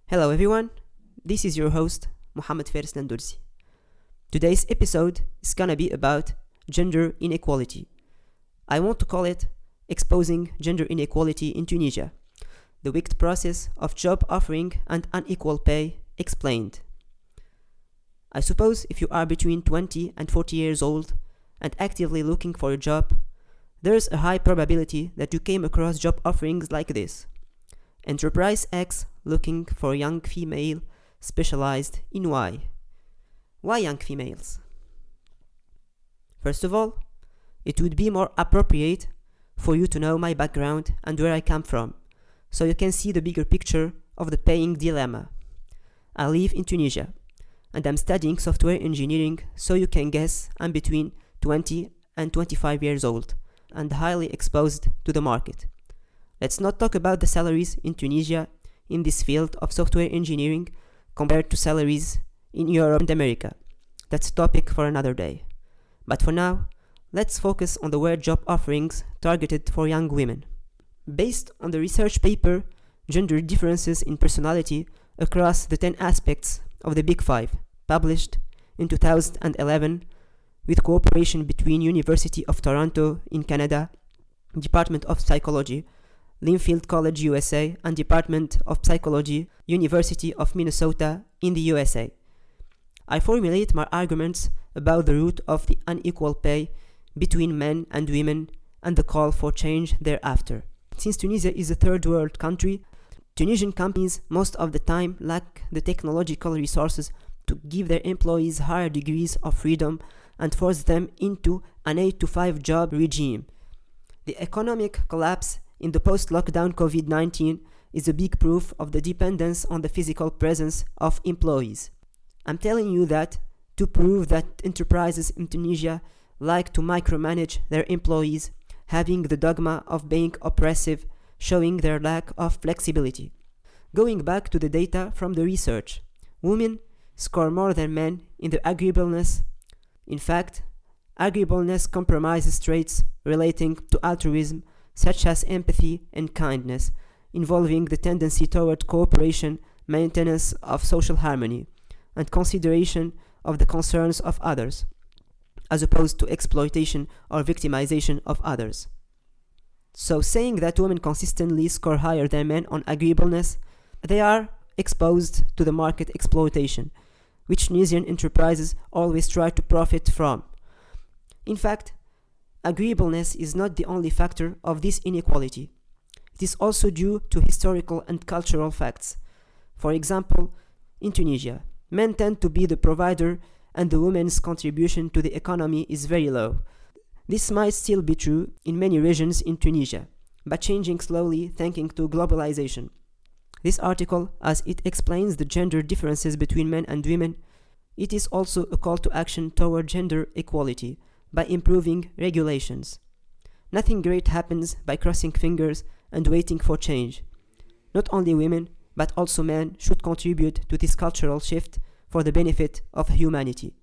Hello everyone, this is your host Mohammed Faris Landursi. Today's episode is gonna be about gender inequality. I want to call it Exposing Gender Inequality in Tunisia, the wicked process of job offering and unequal pay explained. I suppose if you are between 20 and 40 years old and actively looking for a job, there is a high probability that you came across job offerings like this. Enterprise X looking for young female specialized in Y. Why young females? First of all, it would be more appropriate for you to know my background and where I come from, so you can see the bigger picture of the paying dilemma. I live in Tunisia, and I'm studying software engineering, so you can guess I'm between 20 and 25 years old and highly exposed to the market. Let's not talk about the salaries in Tunisia in this field of software engineering compared to salaries in Europe and America. That's a topic for another day. But for now, let's focus on the word job offerings targeted for young women. Based on the research paper, Gender Differences in Personality Across the 10 Aspects of the Big Five, published in 2011 with cooperation between University of Toronto in Canada, Department of Psychology, Linfield College, USA, and Department of Psychology, University of Minnesota in the USA. I formulate my arguments about the root of the unequal pay between men and women and the call for change thereafter. Since Tunisia is a third world country, Tunisian companies most of the time lack the technological resources to give their employees higher degrees of freedom and force them into an 8-to-5 job regime. The economic collapse in the post-lockdown COVID-19 is a big proof of the dependence on the physical presence of employees. I'm telling you that to prove that enterprises in Tunisia like to micromanage their employees, having the dogma of being oppressive, showing their lack of flexibility. Going back to the data from the research, women score more than men in the agreeableness. In fact, agreeableness compromises traits relating to altruism such as empathy and kindness, involving the tendency toward cooperation, maintenance of social harmony, and consideration of the concerns of others, as opposed to exploitation or victimization of others. So saying that women consistently score higher than men on agreeableness, they are exposed to the market exploitation, which Tunisian enterprises always try to profit from. In fact, agreeableness is not the only factor of this inequality. It is also due to historical and cultural facts. For example, in Tunisia, men tend to be the provider and the women's contribution to the economy is very low. This might still be true in many regions in Tunisia, but changing slowly thanks to globalization. This article, as it explains the gender differences between men and women, it is also a call to action toward gender equality by improving regulations. Nothing great happens by crossing fingers and waiting for change. Not only women, but also men should contribute to this cultural shift for the benefit of humanity.